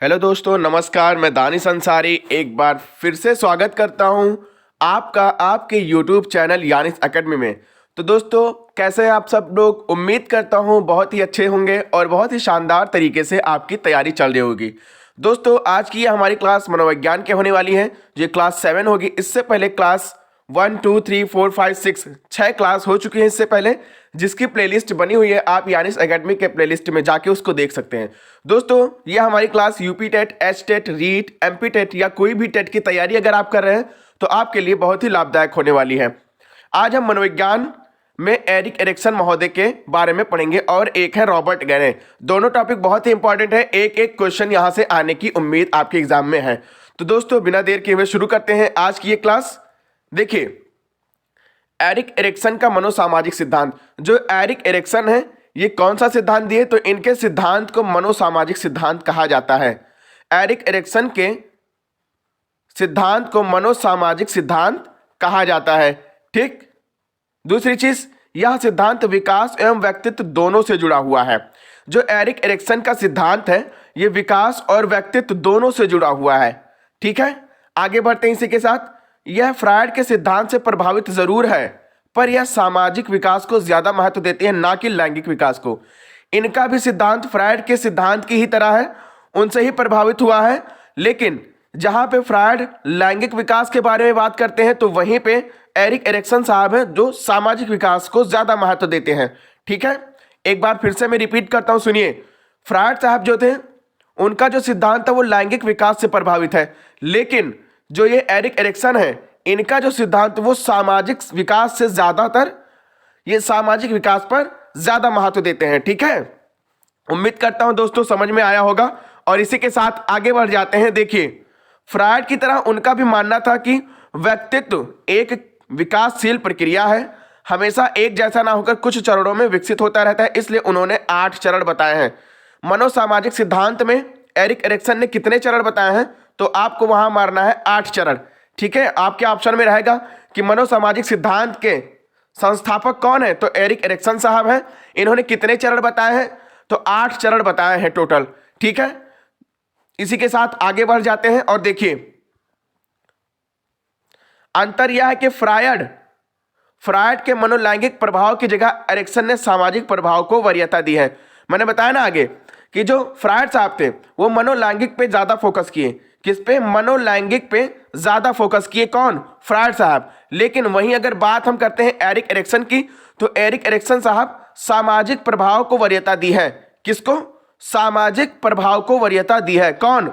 Hello दोस्तों, नमस्कार। मैं दानिश अंसारी एक बार फिर से स्वागत करता हूं आपका आपके यूट्यूब चैनल यानिस एकेडमी में। तो दोस्तों, कैसे हैं आप सब लोग? उम्मीद करता हूं बहुत ही अच्छे होंगे और बहुत ही शानदार तरीके से आपकी तैयारी चल रही होगी। दोस्तों, आज की ये हमारी क्लास मनोविज्ञान की होने वाली है। ये क्लास 7 होगी। इससे पहले क्लास 1, 2, 3, 4, 5, 6 6 क्लास हो चुकी है इससे पहले, जिसकी प्लेलिस्ट बनी हुई है। आप यानिस एकेडमी के प्लेलिस्ट में जाके उसको देख सकते हैं। दोस्तों, ये हमारी class UP TET, H TET, REET, MP TET या कोई भी टेट की तैयारी अगर आप कर रहे हैं तो आपके लिए बहुत ही लाभदायक होने वाली है। आज हम मनोविज्ञान में एरिक एरिक्सन महोदय के बारे में पढ़ेंगे और एक है रॉबर्ट गैरे। दोनों टॉपिक बहुत ही इंपॉर्टेंट है। एक एक क्वेश्चन यहां से आने की उम्मीद आपके एग्जाम में है। तो दोस्तों, बिना देर किए हुए शुरू करते हैं आज की ये क्लास। देखिए, एरिक एरिक्सन का मनोसामाजिक सिद्धांत। जो एरिक एरिक्सन है, ये कौन सा सिद्धांत दिए? तो इनके सिद्धांत को मनोसामाजिक सिद्धांत कहा जाता है। एरिक एरिक्सन के सिद्धांत को मनोसामाजिक सिद्धांत कहा जाता है। ठीक। दूसरी चीज, यह सिद्धांत विकास एवं व्यक्तित्व दोनों से जुड़ा हुआ है। जो एरिक एरिक्सन का सिद्धांत है, यह विकास और व्यक्तित्व दोनों से जुड़ा हुआ है। ठीक है, आगे बढ़ते हैं इसी के साथ। यह फ्रायड के सिद्धांत से प्रभावित जरूर है, पर यह सामाजिक विकास को ज्यादा महत्व देते हैं, ना कि लैंगिक विकास को। इनका भी सिद्धांत फ्रायड के सिद्धांत की ही तरह है, उनसे ही प्रभावित हुआ है। लेकिन जहां पे फ्रायड लैंगिक विकास के बारे में बात करते हैं, तो वहीं पे एरिक एरिक्सन साहब हैं जो सामाजिक विकास को ज्यादा महत्व देते हैं। ठीक है, एक बार फिर से मैं रिपीट करता हूं, सुनिए। फ्रायड साहब जो थे, उनका जो सिद्धांत है वो लैंगिक विकास से प्रभावित है, लेकिन जो ये एरिक एरिक्सन है, इनका जो सिद्धांत वो सामाजिक विकास से ज्यादातर ये सामाजिक विकास पर ज्यादा महत्व देते हैं। ठीक है, उम्मीद करता हूं दोस्तों समझ में आया होगा। और इसी के साथ आगे बढ़ जाते हैं। देखिए, फ्रायड की तरह उनका भी मानना था कि व्यक्तित्व एक विकासशील प्रक्रिया है, हमेशा एक जैसा ना होकर कुछ चरणों में विकसित होता रहता है। इसलिए उन्होंने 8 चरण बताए हैं। मनोसामाजिक सिद्धांत में एरिक एरिक्सन ने कितने चरण बताए हैं? तो आपको वहां मारना है 8 चरण। ठीक है, आपके ऑप्शन में रहेगा कि मनोसामाजिक सिद्धांत के संस्थापक कौन है? तो एरिक एरिक्सन साहब हैं। इन्होंने कितने चरण बताए हैं? तो 8 चरण बताए हैं टोटल। ठीक है, इसी के साथ आगे बढ़ जाते हैं और देखिए, अंतर यह है कि फ्रायड के मनोलैंगिक प्रभाव की जगह एरिक्सन ने सामाजिक प्रभाव को वरीयता दी है। मैंने बताया ना आगे कि जो फ्रायड साहब थे वो मनोलैंगिक पे ज्यादा फोकस किए। किस पे? मनोलैंगिक पे ज्यादा फोकस किए। कौन? फ्रायड साहब। लेकिन वहीं अगर बात हम करते हैं एरिक एरिक्सन की, तो एरिक एरिक्सन साहब सामाजिक प्रभाव को वरीयता दी है। किसको? सामाजिक प्रभाव को वरीयता दी है। कौन?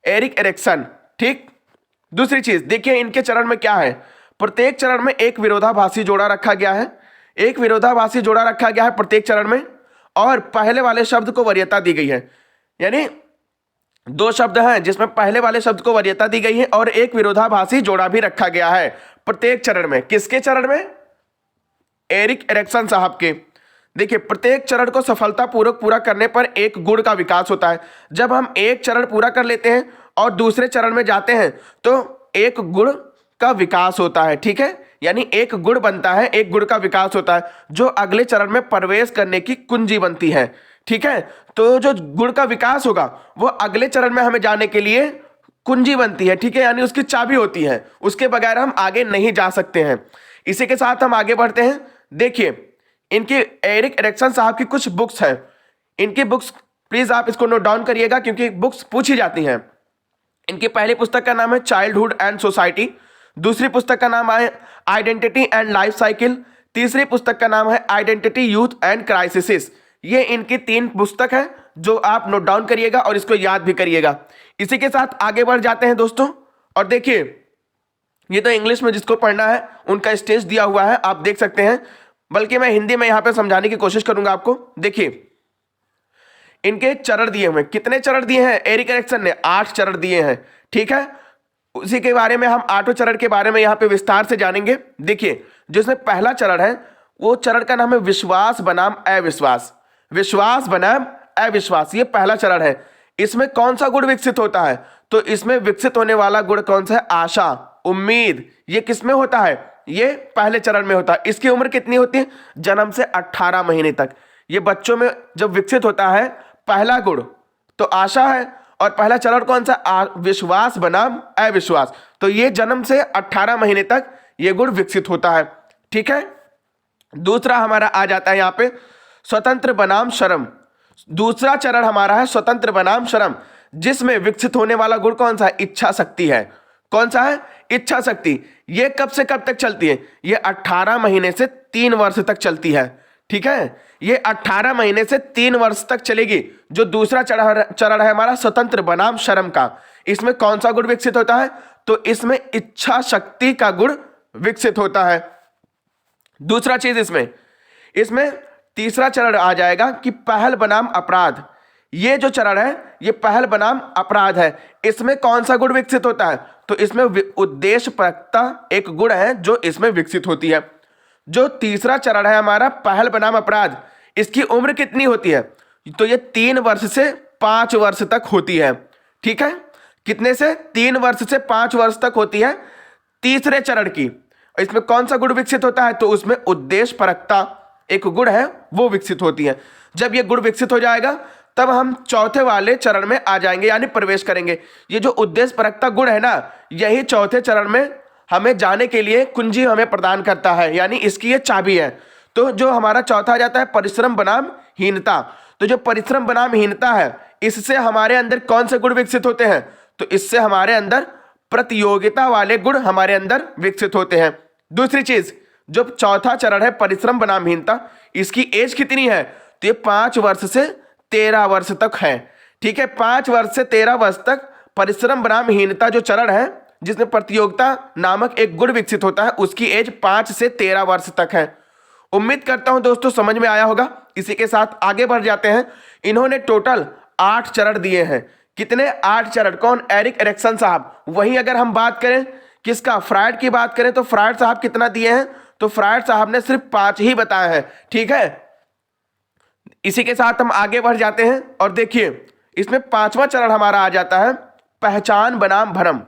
Erik Erikson. ठीक। दूसरी चीज देखिए, इनके चरण में क्या है? प्रत्येक चरण में एक विरोधाभासी जोड़ा रखा गया है। एक विरोधाभासी जोड़ा रखा गया है प्रत्येक चरण में, और पहले वाले शब्द को वरीयता दी गई है। यानी 2 शब्द हैं जिसमें पहले वाले शब्द को वरीयता दी गई है और एक विरोधाभासी जोड़ा भी रखा गया है प्रत्येक चरण में। किसके चरण में? एरिक एरिक्सन साहब के। देखिए, प्रत्येक चरण को सफलतापूर्वक पूरा करने पर एक गुण का विकास होता है। जब हम एक चरण पूरा कर लेते हैं और दूसरे चरण में जाते हैं तो एक गुण का विकास होता है। ठीक है, यानी एक गुण बनता है, एक गुण का विकास होता है जो अगले चरण में प्रवेश करने की कुंजी बनती है। ठीक है, तो जो गुण का विकास होगा वो अगले चरण में हमें जाने के लिए कुंजी बनती है। ठीक है, यानी उसकी चाबी होती है, उसके बगैर हम आगे नहीं जा सकते हैं। इसी के साथ हम आगे बढ़ते हैं। देखिए, इनके एरिक एरिक्सन साहब की कुछ बुक्स हैं। इनकी बुक्स प्लीज आप इसको नोट डाउन करिएगा क्योंकि बुक्स पूछी जाती हैं। इनकी पहली पुस्तक का नाम है चाइल्डहुड एंड सोसाइटी। दूसरी पुस्तक का नाम है आइडेंटिटी एंड लाइफ साइकिल। तीसरी पुस्तक का नाम है आइडेंटिटी, यूथ एंड क्राइसिस। ये इनकी 3 पुस्तक है जो आप नोट डाउन करिएगा और इसको याद भी करिएगा। इसी के साथ आगे बढ़ जाते हैं दोस्तों। और देखिए, ये तो इंग्लिश में जिसको पढ़ना है उनका स्टेज दिया हुआ है, आप देख सकते हैं, बल्कि मैं हिंदी में यहां पे समझाने की कोशिश करूंगा आपको। देखिए, इनके चरण दिए हुए, कितने चरण दिए हैं एरिक एरिक्सन ने? 8 चरण दिए हैं। ठीक है, उसी के बारे में हम 8 चरण के बारे में यहां पे विस्तार से जानेंगे। देखिए, जिसमें पहला चरण है वो चरण का नाम है विश्वास बनाम अविश्वास। विश्वास बनाम अविश्वास, ये पहला चरण है। इसमें कौन सा गुण विकसित होता है? तो इसमें विकसित होने वाला गुण कौन सा है? आशा, उम्मीद। ये किसमें होता है? ये पहले चरण में होता है। इसकी उम्र कितनी होती है? जन्म से 18 महीने तक। ये बच्चों में जब विकसित होता है पहला गुण तो आशा है, और पहला चरण कौन सा? विश्वास बनाम अविश्वास। तो ये जन्म से 18 महीने तक ये गुण विकसित होता है। ठीक है। दूसरा हमारा आ जाता है यहाँ पे स्वतंत्र बनाम शर्म। दूसरा चरण हमारा है स्वतंत्र बनाम शर्म, जिसमें विकसित होने वाला गुण कौन सा है? इच्छा शक्ति है। कौन सा है? इच्छा शक्ति। ये कब से कब तक चलती है? ये 18 महीने से 3 वर्ष तक चलती है। ठीक है, ये 18 महीने से 3 वर्ष तक चलेगी। जो दूसरा चरण है हमारा स्वतंत्र बनाम शर्म का, इसमें कौन सा गुण विकसित होता है? तो इसमें इच्छा शक्ति का गुण विकसित होता है। दूसरा चीज इसमें तीसरा चरण आ जाएगा कि पहल बनाम अपराध। ये जो चरण है ये पहल बनाम अपराध है। इसमें कौन सा गुण विकसित होता है? तो इसमें उद्देश्यपरकता एक गुण है जो इसमें विकसित होती है। जो तीसरा चरण है हमारा पहल बनाम अपराध, इसकी उम्र कितनी होती है? तो ये 3 वर्ष से 5 वर्ष तक होती है। ठीक है, कितने से? 3 वर्ष से 5 वर्ष तक होती है तीसरे चरण की। इसमें कौन सा गुण विकसित होता है? तो उसमें उद्देश्यपरकता एक गुण है वो विकसित होती है। जब ये गुण विकसित हो जाएगा तब हम चौथे वाले चरण में आ जाएंगे, यानी प्रवेश करेंगे। ये जो उद्देश्यपरकता गुण है ना, यही चौथे चरण में हमें जाने के लिए कुंजी हमें प्रदान करता है, यानी इसकी ये चाबी है। तो जो हमारा चौथा आ जाता है परिश्रम बनाम हीनता। तो जो परिश्रम बनाम हीनता है, इससे हमारे अंदर कौन से गुण विकसित होते हैं? तो इससे हमारे अंदर प्रतियोगिता वाले गुण हमारे अंदर विकसित होते हैं। दूसरी चीज, जो चौथा चरण है परिश्रम बनाम हीनता, इसकी एज कितनी है? तो ये 5 वर्ष से 13 वर्ष तक है। ठीक है, 5 वर्ष से 13 वर्ष तक परिश्रम बनाम हीनता जो चरण है, जिसमें प्रतियोगिता नामक एक गुण विकसित होता है, उसकी एज 5 से 13 वर्ष तक है। उम्मीद करता हूं दोस्तों समझ में आया होगा। इसी के साथ आगे बढ़ जाते हैं। इन्होंने टोटल 8 चरण दिए हैं। कितने? 8 चरण। कौन? एरिक एरिक्सन साहब। वहीं अगर हम बात करें किसका? फ्रायड की बात करें तो फ्रायड साहब कितना दिए हैं? तो फ्रायड साहब ने सिर्फ 5 ही बताए हैं। ठीक है, इसी के साथ हम आगे बढ़ जाते हैं और देखिए इसमें 5वां चरण हमारा आ जाता है पहचान बनाम भ्रम।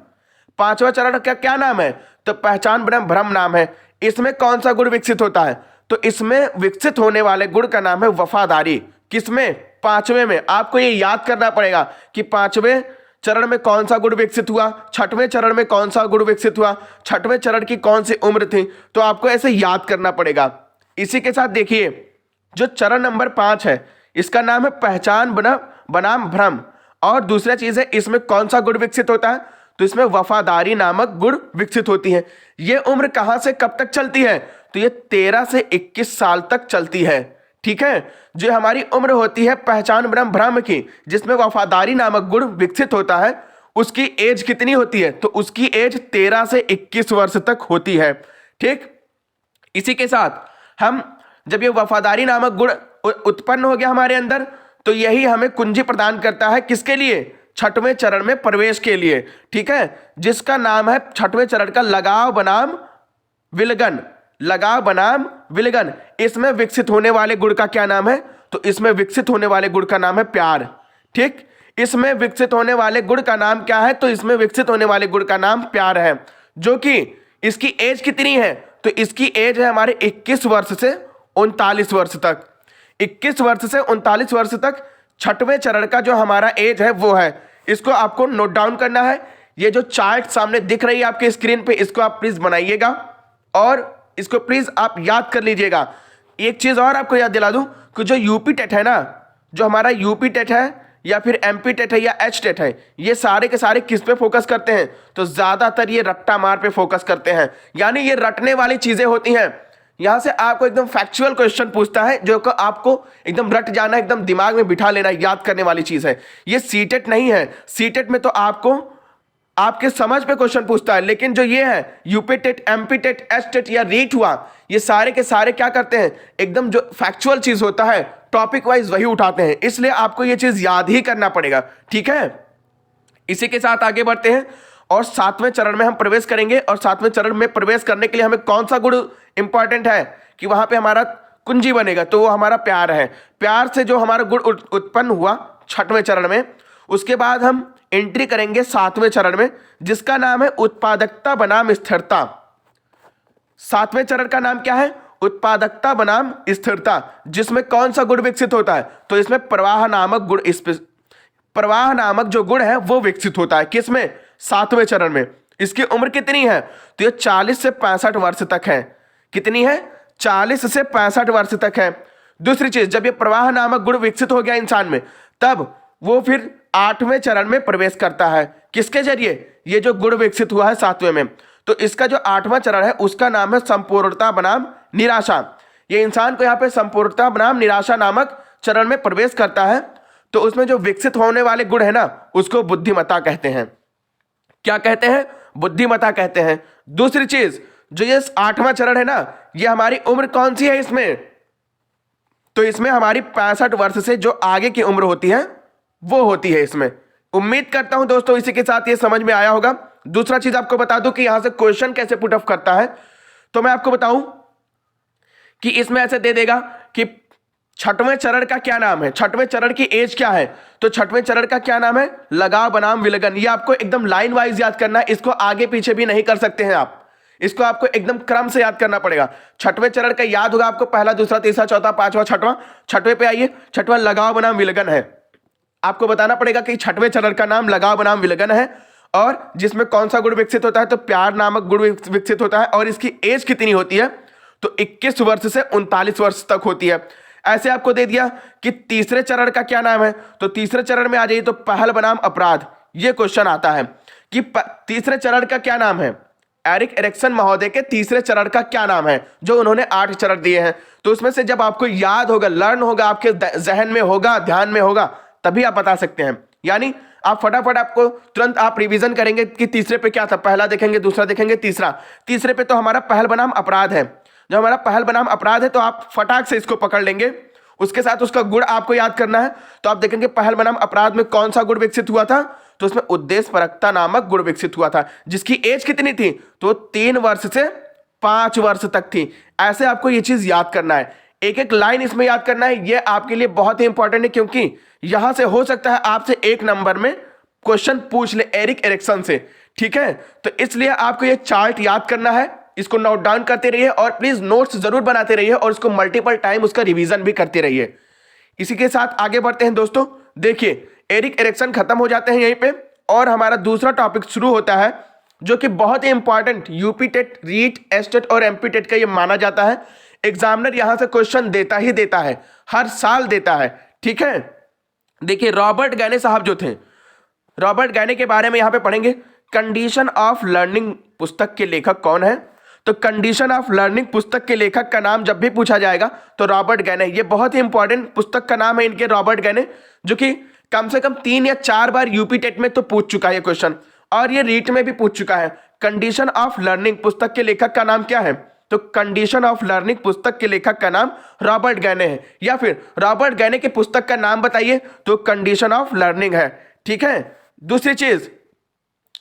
5वां चरण का क्या नाम है? तो पहचान बनाम भ्रम नाम है। इसमें कौन सा गुण विकसित होता है? तो इसमें विकसित होने वाले गुण का नाम है वफादारी। किसमें? 5वें में। आपको ये याद करना पड़ेगा कि 5वें चरण में कौन सा गुण विकसित हुआ, 6वें चरण में कौन सा गुण विकसित हुआ, 6वें चरण की कौन सी उम्र थी। तो आपको ऐसे याद करना पड़ेगा। इसी के साथ देखिए जो चरण नंबर 5 है, इसका नाम है पहचान बनाम भ्रम। और दूसरा चीज है, इसमें कौन सा गुण विकसित होता है? तो इसमें वफादारी नामक गुण विकसित होती है। ये उम्र कहां से कब तक चलती है? तो ये 13 से 21 साल तक चलती है। ठीक है, जो हमारी उम्र होती है पहचान बनाम भ्रम की, जिसमें वफादारी नामक गुण विकसित होता है, उसकी एज कितनी होती है? तो उसकी एज 13 से 21 वर्ष तक होती है। ठीक, इसी के साथ हम जब ये वफादारी नामक गुण उत्पन्न हो गया हमारे अंदर, तो यही हमें कुंजी प्रदान करता है किसके लिए? 6वें चरण में प्रवेश के लिए। ठीक है, जिसका नाम है 6वें चरण का लगाव बनाम विलगन। लगाव बनाम विलगन। इसमें विकसित होने वाले गुण का क्या नाम है? तो इसमें विकसित होने वाले गुण का नाम है प्यार। ठीक, इसमें विकसित होने वाले गुण का नाम क्या है? तो इसमें विकसित होने वाले गुण का नाम प्यार है। जो कि इसकी एज कितनी है? तो इसकी एज है हमारे 21 वर्ष से 39 वर्ष तक। 21 वर्ष से 39 वर्ष तक 6वें चरण का जो हमारा एज है वो है। इसको आपको नोट डाउन करना है। ये जो चार्ट सामने दिख रही है आपके स्क्रीन पे, इसको आप प्लीज बनाइएगा और इसको प्लीज आप याद कर लीजिएगा। एक चीज और आपको याद दिला दूं कि जो यूपी टेट है ना, जो हमारा यूपी टेट है या फिर एमपी टेट है या एच टेट है, ये सारे के सारे किस पे फोकस करते हैं? तो ज्यादातर ये रट्टा मार पे फोकस करते हैं, यानी ये रटने वाली चीजें होती हैं। यहां से आपको एकदम फैक्चुअल क्वेश्चन पूछता है जो कि आपको एकदम रट जाना, एकदम दिमाग में बिठा लेना, याद करने वाली चीज है। ये सीटेट नहीं है। सीटेट में तो आपको आपके समझ पे क्वेश्चन पूछता है, लेकिन जो ये है UP TET, MP TET, H TET या रीट हुआ, ये सारे के सारे क्या करते हैं? एकदम जो फैक्चुअल चीज होता है टॉपिक वाइज वही उठाते हैं। इसलिए आपको ये चीज याद ही करना पड़ेगा। ठीक है, इसी के साथ आगे बढ़ते हैं और 7वें चरण में हम प्रवेश करेंगे। और 7वें चरण में प्रवेश करने के लिए हमें कौन सा गुण इंपॉर्टेंट है कि वहां पे हमारा कुंजी बनेगा? तो वो हमारा प्यार है। प्यार से जो हमारा गुण उत्पन्न हुआ 6वें चरण में, उसके बाद हम एंट्री करेंगे 7वें चरण में, जिसका नाम है उत्पादकता बनाम स्थिरता। 7वें चरण का नाम क्या है? उत्पादकता बनाम स्थिरता। जिसमें कौन सा गुण विकसित होता है? तो इसमें प्रवाह नामक गुण प्रवाह नामक जो गुण है वो विकसित होता है। किसमें? 7वें चरण में। इसकी उम्र कितनी है? तो ये 40 से 65 वर्ष तक है। कितनी है? 40 से 65 वर्ष तक है। दूसरी चीज, जब ये प्रवाह नामक गुण विकसित हो गया इंसान में, तब वो फिर 8वें चरण में प्रवेश करता है। किसके जरिए? ये जो गुण विकसित हुआ है 7वें में, तो इसका जो 8वां चरण है उसका नाम है संपूर्णता बनाम निराशा। ये इंसान को यहाँ पे संपूर्णता बनाम निराशा नामक चरण में प्रवेश करता है। तो उसमें जो विकसित होने वाले गुण है ना, उसको बुद्धिमत्ता कहते हैं। क्या कहते हैं? बुद्धिमत्ता कहते हैं। दूसरी चीज, जो ये 8वां चरण है ना, ये हमारी उम्र कौन सी है इसमें? तो इसमें हमारी 65 वर्ष से जो आगे की उम्र होती है वो होती है इसमें। उम्मीद करता हूं दोस्तों इसी के साथ ये समझ में आया होगा। दूसरा चीज आपको बता दूं कि यहां से क्वेश्चन कैसे पुट ऑफ करता है, तो मैं आपको बताऊं कि इसमें ऐसे दे देगा कि 6वें चरण का क्या नाम है, 6वें चरण की एज क्या है। तो 6वें चरण का क्या नाम है? लगाव बनाम विलगन। ये आपको एकदम लाइन वाइज याद करना है, इसको आगे पीछे भी नहीं कर सकते हैं आप। इसको आपको एकदम क्रम से याद करना पड़ेगा। 6वें चरण का याद होगा आपको, पहला, दूसरा, तीसरा, चौथा, पांचवा, छठवां। 6वें पे आइए, 6वां लगाव बनाम विलगन है। आपको बताना पड़ेगा कि 6वें चरण का नाम लगाव बनाम विलगन है, और जिसमें कौन सा गुण विकसित होता है? तो प्यार नामक गुण विकसित होता है। और इसकी एज कितनी होती है? तो 21 वर्ष से 39 वर्ष तक होती है। ऐसे आपको दे दिया कि तीसरे चरण का क्या नाम है, तो तीसरे चरण में आ जाइए तो पहल बनाम अपराध। ये क्वेश्चन आता है कि तीसरे चरण का क्या नाम है। एरिक एरिक्सन महोदय के तीसरे चरण का क्या नाम है, जो उन्होंने 8 चरण दिए हैं। तो उसमें से जब आपको याद होगा, लर्न होगा, आपके जहन में होगा, ध्यान में होगा, तभी आप बता सकते हैं। यानी आप फटाफट, आपको तुरंत आप रिवीजन करेंगे कि तीसरे पे क्या था, पहला देखेंगे, दूसरा देखेंगे, तीसरा। तीसरे पे तो हमारा पहल बनाम अपराध है। जो हमारा पहल बनाम अपराध है, तो आप फटाक से इसको पकड़ लेंगे। उसके साथ उसका गुण आपको याद करना है। तो आप देखेंगे पहल बनाम अपराध में कौन सा गुण विकसित हुआ था, तो उसमें उद्देश्यपरकता नामक गुण विकसित हुआ था, जिसकी एज कितनी थी? तो 3 वर्ष से 5 वर्ष तक थी। ऐसे आपको ये चीज याद करना है, एक एक लाइन इसमें याद करना है। ये आपके लिए बहुत ही इंपॉर्टेंट है, क्योंकि यहां से हो सकता है आपसे 1 नंबर में क्वेश्चन पूछ ले एरिक एरिक्सन से। ठीक है, तो इसलिए आपको ये चार्ट याद करना है, इसको नोट डाउन करते रहिए, और प्लीज नोट्स जरूर बनाते रहिए, और इसको मल्टीपल टाइम उसका रिवीजन भी करते रहिए। इसी के साथ आगे बढ़ते हैं दोस्तों। देखिए, एरिक एरिक्सन खत्म हो जाते हैं यहीं पे, और हमारा दूसरा टॉपिक शुरू होता है, जो कि बहुत ही important, UP TET, REET, STET और एमपी टेट का ये माना जाता है। एग्जामिनर यहां से क्वेश्चन देता ही देता है, हर साल देता है। ठीक है, देखिए रॉबर्ट गैने साहब जो थे, रॉबर्ट गैने के बारे में यहां पे पढ़ेंगे। कंडीशन ऑफ लर्निंग पुस्तक के लेखक कौन है? तो कंडीशन ऑफ लर्निंग पुस्तक के लेखक का नाम जब भी पूछा जाएगा तो रॉबर्ट गैने। ये बहुत ही इंपॉर्टेंट पुस्तक का नाम है इनके, रॉबर्ट गैने, जो कि कम से कम 3 या 4 बार यूपी टेट में तो पूछ चुका है क्वेश्चन, और ये रीट में भी पूछ चुका है। कंडीशन ऑफ लर्निंग पुस्तक के लेखक का नाम क्या है? तो कंडीशन ऑफ लर्निंग पुस्तक के लेखक का नाम रॉबर्ट गैने है। या फिर रॉबर्ट गैने की पुस्तक का नाम बताइए, तो कंडीशन ऑफ लर्निंग है। ठीक है, दूसरी चीज,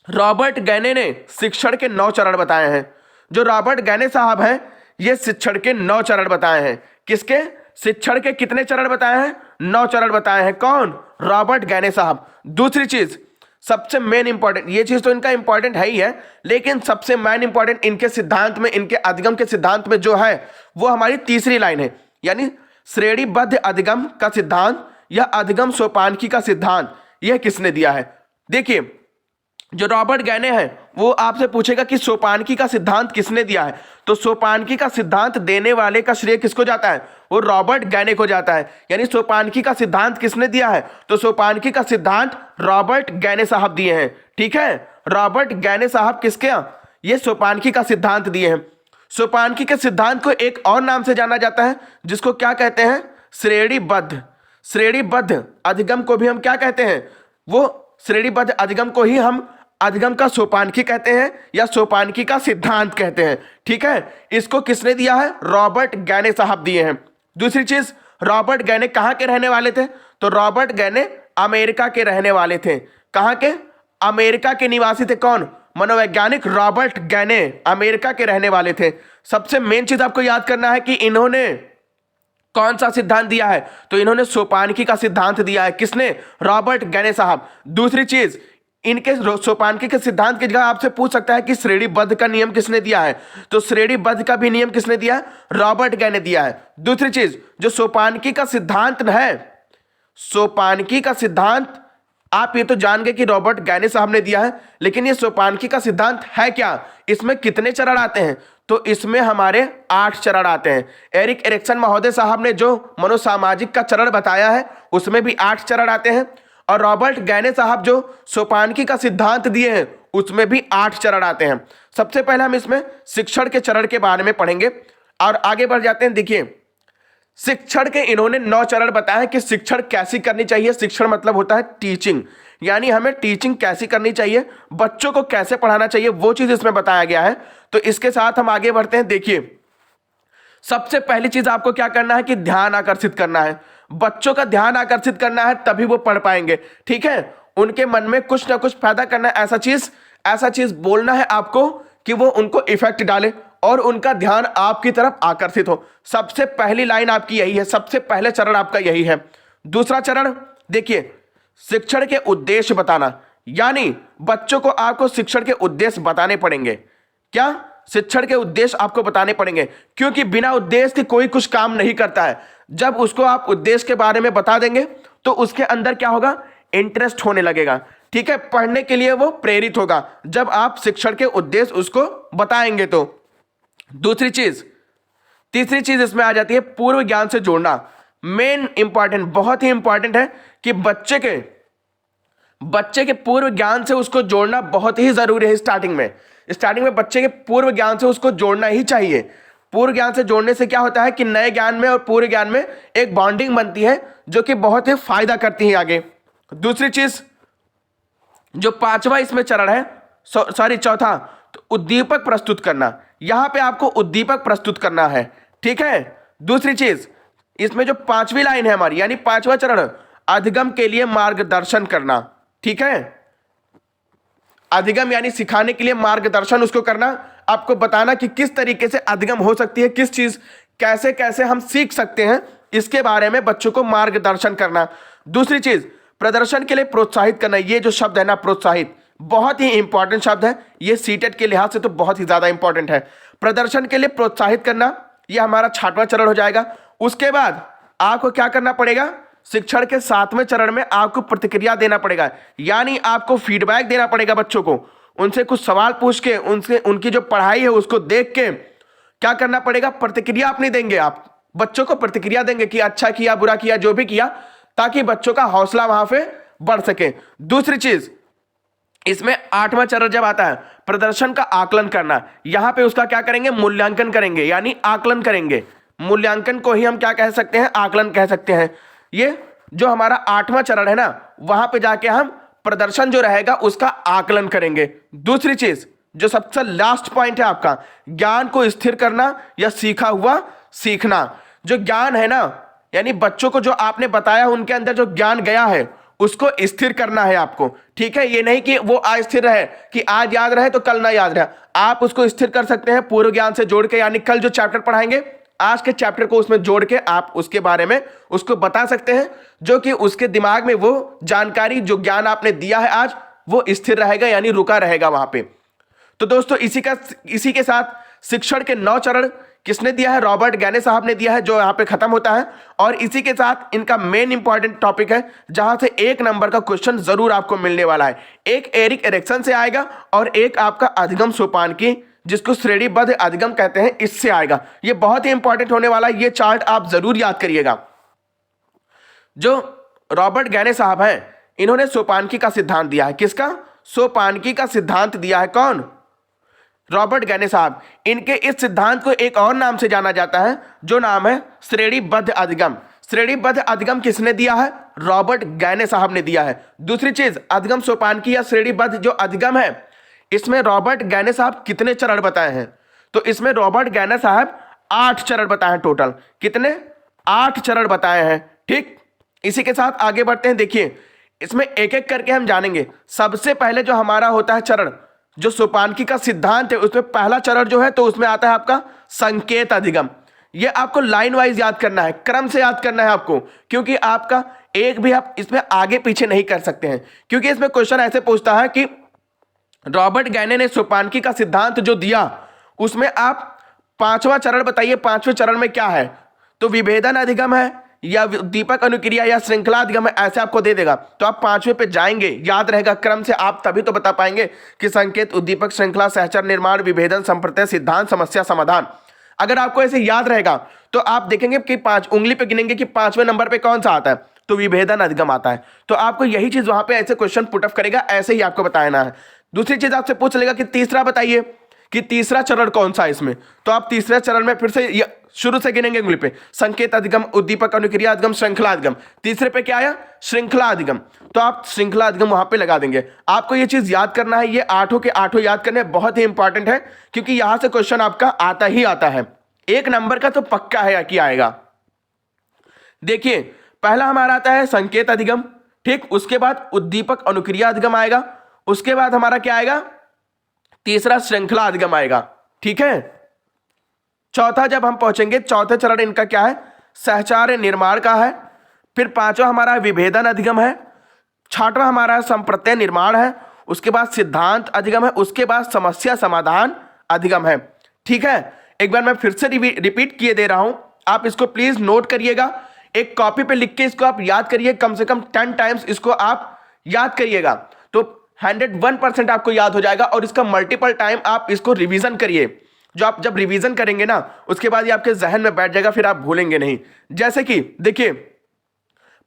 रॉबर्ट गैने ने शिक्षण के 9 चरण बताए हैं। जो रॉबर्ट गैने साहब हैं, ये शिक्षण के 9 चरण बताए हैं। किसके? शिक्षण के कितने चरण बताए हैं? 9 चरण बताए हैं। कौन? रॉबर्ट गैने साहब। दूसरी चीज, सबसे मेन इंपॉर्टेंट, ये चीज तो इनका इंपॉर्टेंट है ही है, लेकिन सबसे मेन इंपॉर्टेंट इनके सिद्धांत में, इनके अधिगम के सिद्धांत में जो है वो हमारी तीसरी लाइन है, यानी श्रेणीबद्ध अधिगम का सिद्धांत या अधिगम सोपानकी का सिद्धांत, यह किसने दिया है? देखिए, जो रॉबर्ट गैने हैं वो आपसे पूछेगा कि सोपानकी का सिद्धांत किसने दिया है, तो सोपानकी का सिद्धांत देने वाले का श्रेय किसको जाता है? वो रॉबर्ट गैने को जाता है। यानी सोपानकी का सिद्धांत किसने दिया है? तो सोपानकी का सिद्धांत रॉबर्ट गैने साहब दिए हैं। ठीक है, रॉबर्ट गैने साहब किसके यहाँ ये सोपानकी का सिद्धांत दिए हैं। सोपानकी के सिद्धांत को एक और नाम से जाना जाता है, जिसको क्या कहते हैं? श्रेणीबद्ध। श्रेणीबद्ध अधिगम को भी हम क्या कहते हैं? वो श्रेणीबद्ध अधिगम को ही हम अधिगम का सोपानकी कहते हैं या सोपानकी का सिद्धांत कहते हैं। ठीक है, इसको किसने दिया है? रॉबर्ट गैने साहब दिए हैं। दूसरी चीज, रॉबर्ट गैने कहां के रहने वाले थे? तो रॉबर्ट गैने अमेरिका के रहने वाले थे। कहां के? अमेरिका के निवासी थे। कौन? मनोवैज्ञानिक रॉबर्ट गैने अमेरिका के रहने वाले थे। सबसे मेन चीज आपको याद करना है कि इन्होंने कौन सा सिद्धांत दिया है? तो इन्होंने सोपानकी का सिद्धांत दिया है। किसने? रॉबर्ट गैने साहब। दूसरी चीज, इनके सोपानकी के सिद्धांत की जगह आपसे पूछ सकता है कि श्रेणीबद्ध का नियम किसने दिया है? तो श्रेणीबद्ध का भी नियम किसने दिया है? रॉबर्ट गैने दिया है। दूसरी चीज, जो सोपानकी का सिद्धांत है, सोपानकी का सिद्धांत आप ये तो जान गए कि रॉबर्ट गायने साहब ने दिया है, लेकिन ये सोपानकी का सिद्धांत है क्या, इसमें कितने चरण आते हैं? तो इसमें हमारे 8 चरण आते हैं। एरिक एरिक्सन महोदय साहब ने जो मनोसामाजिक का चरण बताया है उसमें भी 8 चरण आते हैं, और रॉबर्ट गायने साहब जो सोपानकी का सिद्धांत दिए हैं उसमें भी 8 चरण आते हैं। सबसे पहले हम इसमें शिक्षण के चरण के बारे में पढ़ेंगे और आगे बढ़ जाते हैं। देखिए, शिक्षण के इन्होंने 9 चरण बताए कि शिक्षण कैसी करनी चाहिए। शिक्षण मतलब होता है टीचिंग, यानी हमें टीचिंग कैसी करनी चाहिए, बच्चों को कैसे पढ़ाना चाहिए, वो चीज इसमें बताया गया है। तो इसके साथ हम आगे बढ़ते हैं। देखिए, सबसे पहली चीज आपको क्या करना है कि ध्यान आकर्षित करना है, बच्चों का ध्यान आकर्षित करना है, तभी वो पढ़ पाएंगे। ठीक है, उनके मन में कुछ ना कुछ पैदा करना है, ऐसा चीज बोलना है आपको कि वो उनको इफेक्ट डाले और उनका ध्यान आपकी तरफ आकर्षित हो। सबसे पहली लाइन आपकी यही है, सबसे पहले चरण आपका यही है। दूसरा चरण देखिए, शिक्षण के उद्देश्य बताना, यानी बच्चों को आपको शिक्षण के उद्देश्य बताने पड़ेंगे। क्या? शिक्षण के उद्देश्य आपको बताने पड़ेंगे, क्योंकि बिना उद्देश्य के कोई कुछ काम नहीं करता है। जब उसको आप उद्देश्य के बारे में बता देंगे तो उसके अंदर क्या होगा, इंटरेस्ट होने लगेगा। ठीक है, पढ़ने के लिए वो प्रेरित होगा जब आप शिक्षण के उद्देश्य उसको बताएंगे। तो दूसरी चीज, तीसरी चीज इसमें आ जाती है पूर्व ज्ञान से जोड़ना। मेन इंपॉर्टेंट, बहुत ही इंपॉर्टेंट है कि बच्चे के पूर्व ज्ञान से उसको जोड़ना बहुत ही जरूरी है। स्टार्टिंग में बच्चे के पूर्व ज्ञान से उसको जोड़ना ही चाहिए। पूर्व ज्ञान से जोड़ने से क्या होता है कि नए ज्ञान में और पूर्व ज्ञान में एक बॉन्डिंग बनती है जो कि बहुत ही फायदा करती है आगे। दूसरी चीज, जो पांचवा इसमें चरण है, चौथा, तो उद्दीपक प्रस्तुत करना। यहां पे आपको उद्दीपक प्रस्तुत करना है। ठीक है, दूसरी चीज इसमें जो 5वीं लाइन है हमारी, यानी 5वां चरण, अधिगम के लिए मार्गदर्शन करना। ठीक है, अधिगम यानी सिखाने के लिए मार्गदर्शन उसको करना, आपको बताना कि किस तरीके से अधिगम हो सकती है, किस चीज कैसे कैसे हम सीख सकते हैं, इसके बारे में बच्चों को मार्गदर्शन करना। दूसरी चीज, प्रदर्शन के लिए प्रोत्साहित करना। ये जो शब्द है ना, प्रोत्साहित, बहुत ही इंपॉर्टेंट शब्द है। ये सीटेट के लिहाज से तो बहुत ही ज्यादा इंपॉर्टेंट है। प्रदर्शन के लिए प्रोत्साहित करना, ये हमारा 6वां चरण हो जाएगा। उसके बाद आपको क्या करना पड़ेगा, शिक्षण के 7वें चरण में आपको प्रतिक्रिया देना पड़ेगा, यानी आपको फीडबैक देना पड़ेगा बच्चों को। उनसे कुछ सवाल पूछ के, उनकी जो पढ़ाई है उसको देख के क्या करना पड़ेगा, प्रतिक्रिया अपनी देंगे। आप बच्चों को प्रतिक्रिया देंगे कि अच्छा किया, बुरा किया, जो भी किया, ताकि बच्चों का हौसला वहां पे बढ़ सके। दूसरी चीज, इसमें 8वां चरण जब आता है, प्रदर्शन का आकलन करना, यहां पे उसका क्या करेंगे, मूल्यांकन करेंगे, यानी आकलन करेंगे। मूल्यांकन को ही हम क्या कह सकते हैं, आकलन कह सकते हैं। ये जो हमारा 8वां चरण है ना, वहां पे जाके हम प्रदर्शन जो रहेगा उसका आकलन करेंगे। दूसरी चीज, जो सबसे लास्ट पॉइंट है आपका, ज्ञान को स्थिर करना या सीखा हुआ सीखना। जो ज्ञान है ना, यानी बच्चों को जो आपने बताया उनके अंदर जो ज्ञान गया है उसको स्थिर करना है आपको। ठीक है, ये नहीं कि वो अस्थिर रहे कि आज याद रहे तो कल ना याद रहे। आप उसको स्थिर कर सकते हैं पूर्व ज्ञान से जोड़ के, यानी कल जो चैप्टर पढ़ाएंगे आज के चैप्टर को उसमें जोड़ के आप उसके बारे में उसको बता सकते हैं, जो कि उसके दिमाग में वो जानकारी, जो ज्ञान आपने दिया है आज, वो स्थिर रहेगा, यानी रुका रहेगा वहां पे। तो दोस्तों, इसी के साथ शिक्षण के 9 चरण किसने दिया है, रॉबर्ट गायने साहब ने दिया है, जो यहां पे खत्म होता है। और इसी के साथ इनका मेन इंपॉर्टेंट टॉपिक है जहां से 1 नंबर का क्वेश्चन जरूर आपको मिलने वाला है। एक एरिक एरिक्सन से आएगा और एक आपका अधिगम सोपानकी, जिसको श्रेणीबद्ध अधिगम कहते हैं, इससे आएगा। ये बहुत ही इंपॉर्टेंट होने वाला है, ये चार्ट आप जरूर याद करिएगा। जो रॉबर्ट गायने साहब हैं, इन्होंने सोपानकी का सिद्धांत दिया है। किसका? सोपानकी का सिद्धांत दिया है। कौन? रॉबर्ट गायने साहब। इनके इस सिद्धांत को एक और नाम से जाना जाता है, जो नाम है श्रेणीबद्ध अधिगम। श्रेणीबद्ध अधिगम किसने दिया है? रॉबर्ट गायने साहब ने दिया है। दूसरी चीज, अधिगम सोपानकी या श्रेणीबद्ध जो अधिगम है, इसमें रॉबर्ट गायने साहब कितने चरण बताए हैं? तो इसमें रॉबर्ट गायने साहब 8 चरण बताए हैं टोटल। कितने? 8 चरण बताए हैं। ठीक, इसी के साथ आगे बढ़ते हैं। देखिए, इसमें एक एक करके हम जानेंगे। सबसे पहले जो हमारा होता है चरण, जो सोपानकी का सिद्धांत है, उसमें पहला चरण जो है, तो उसमें आता है आपका संकेत अधिगम। ये आपको लाइन वाइज याद करना है, क्रम से याद करना है आपको, क्योंकि आपका एक भी आप इसमें आगे पीछे नहीं कर सकते हैं। क्योंकि इसमें क्वेश्चन ऐसे पूछता है कि रॉबर्ट गायने ने सोपानकी का सिद्धांत जो दिया, उसमें आप 5वां चरण बताइए, 5वें चरण में क्या है? तो विभेदन अधिगम है, या उद्दीपक अनुक्रिया या श्रृंखला अधिगम है, ऐसे आपको दे देगा तो आप 5वें पे जाएंगे, याद रहेगा क्रम से, आप तभी तो बता पाएंगे कि संकेत, उद्दीपक, श्रृंखला, सहचर, निर्माण, विभेदन, संप्रत्यय, सिद्धांत, समस्या, समाधान। अगर आपको ऐसे याद रहेगा तो आप देखेंगे कि 5 उंगली पे गिनेंगे कि 5वें नंबर पे कौन सा आता है, तो विभेदन अधिगम आता है। तो आपको यही चीज वहां पे ऐसे क्वेश्चन पुटअप करेगा, ऐसे ही आपको बताना है। दूसरी चीज आपसे पूछ लेगा कि तीसरा बताइए कि तीसरा चरण कौन सा है इसमें, तो आप तीसरे चरण में फिर से शुरू से गिनेंगे उंगली पे, संकेत अधिगम, उद्दीपक अनुक्रिया अधिगम, श्रृंखला अधिगम। तीसरे पे क्या आया, श्रृंखला अधिगम, तो आप श्रृंखला अधिगम वहां पे लगा देंगे। आपको ये चीज याद करना है, ये 8 के 8 याद करने बहुत ही इंपॉर्टेंट है, क्योंकि यहां से क्वेश्चन आपका आता ही आता है, 1 नंबर का तो पक्का है कि आएगा। देखिए पहला हमारा आता है संकेत अधिगम, ठीक, उसके बाद उद्दीपक अनुक्रिया अधिगम आएगा, उसके बाद हमारा क्या आएगा, तीसरा श्रृंखला अधिगम आएगा, ठीक है। चौथा जब हम पहुंचेंगे, चौथे चरण इनका क्या है, सहचार्य निर्माण का है, फिर 5वां हमारा विभेदन अधिगम है, 6वां हमारा संप्रत्यय निर्माण है, उसके बाद सिद्धांत अधिगम है, उसके बाद समस्या समाधान अधिगम है, ठीक है। एक बार मैं फिर से रिपीट किए दे रहा हूं, आप इसको प्लीज नोट करिएगा, एक कॉपी पे लिख के इसको आप याद करिए, कम से कम 10 टाइम्स इसको आप याद करिएगा, तो 101% आपको याद हो जाएगा। और इसका मल्टीपल टाइम आप इसको रिवीजन करिए, जो आप जब रिवीजन करेंगे ना उसके बाद ये आपके जहन में बैठ जाएगा, फिर आप भूलेंगे नहीं। जैसे कि देखिए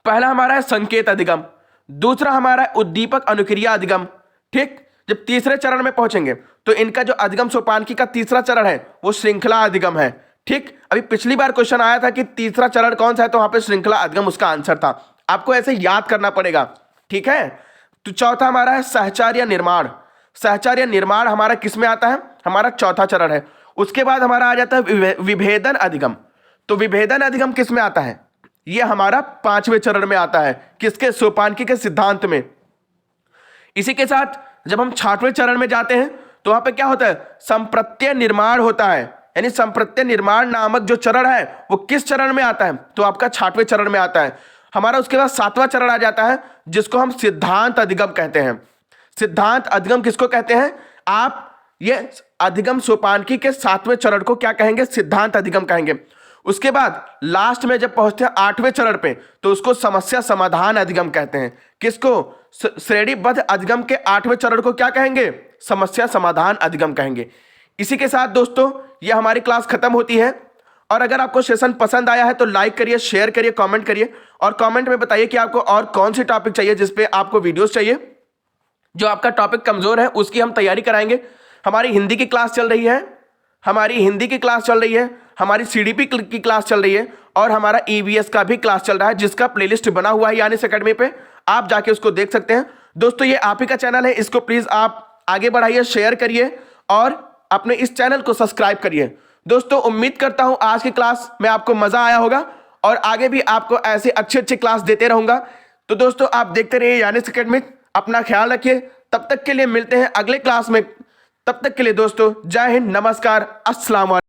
पहला हमारा है संकेत अधिगम, दूसरा हमारा है उद्दीपक अनुक्रिया अधिगम, ठीक। जब तीसरे चरण में पहुंचेंगे तो इनका जो अधिगम सोपानकी का तीसरा चरण है वो श्रृंखला अधिगम है, ठीक। अभी पिछली बार क्वेश्चन आया था कि तीसरा चरण कौन सा है, तो वहां पे श्रृंखला अधिगम उसका आंसर था, आपको ऐसे याद करना पड़ेगा, ठीक है। तो चौथा हमारा है सहचार्य निर्माण, सहचार्य निर्माण हमारा किस में आता है, हमारा चौथा चरण है। उसके बाद हमारा आ जाता है विभेदन अधिगम, तो विभेदन अधिगम किस में आता है, ये हमारा 5वें चरण में आता है, किसके, सोपानकी के सिद्धांत में। इसी के साथ जब हम 6वें चरण में जाते हैं तो वहां पे क्या होता है, संप्रत्यय निर्माण होता है, यानी संप्रत्यय निर्माण नामक जो चरण है वो किस चरण में आता है, तो आपका 6वें चरण में आता है हमारा। उसके बाद 7वां चरण आ जाता है जिसको हम सिद्धांत अधिगम कहते हैं। सिद्धांत अधिगम किसको कहते हैं, आप ये अधिगम सोपानकी के 7वें चरण को क्या कहेंगे, सिद्धांत अधिगम कहेंगे। उसके बाद लास्ट में जब पहुंचते हैं 8वें चरण पे तो उसको समस्या समाधान अधिगम कहते हैं। किसको, श्रेणीबद्ध अधिगम के 8वें चरण को क्या कहेंगे, समस्या समाधान अधिगम कहेंगे। इसी के साथ दोस्तों ये हमारी क्लास खत्म होती है, और अगर आपको सेशन पसंद आया है तो लाइक करिए, शेयर करिए, कमेंट करिए, और कमेंट में बताइए कि आपको और कौन सी टॉपिक चाहिए, जिसपे आपको वीडियोस चाहिए। जो आपका टॉपिक कमजोर है उसकी हम तैयारी कराएंगे। हमारी हिंदी की क्लास चल रही है, हमारी सीडीपी की क्लास चल रही है, और हमारा ईवीएस का भी क्लास चल रहा है, जिसका प्लेलिस्ट बना हुआ है यानिस एकेडमी पे, आप जाके उसको देख सकते हैं। दोस्तों ये आप ही का चैनल है, इसको प्लीज आप आगे बढ़ाइए, शेयर करिए और अपने इस चैनल को सब्सक्राइब करिए। दोस्तों उम्मीद करता हूं आज की क्लास में आपको मजा आया होगा, और आगे भी आपको ऐसे अच्छे अच्छे क्लास देते रहूंगा। तो दोस्तों आप देखते रहिए यानिस एकेडमी, अपना ख्याल रखिए, तब तक के लिए मिलते हैं अगले क्लास में। तब तक के लिए दोस्तों जय हिंद, नमस्कार, अस्सलाम वालेकुम।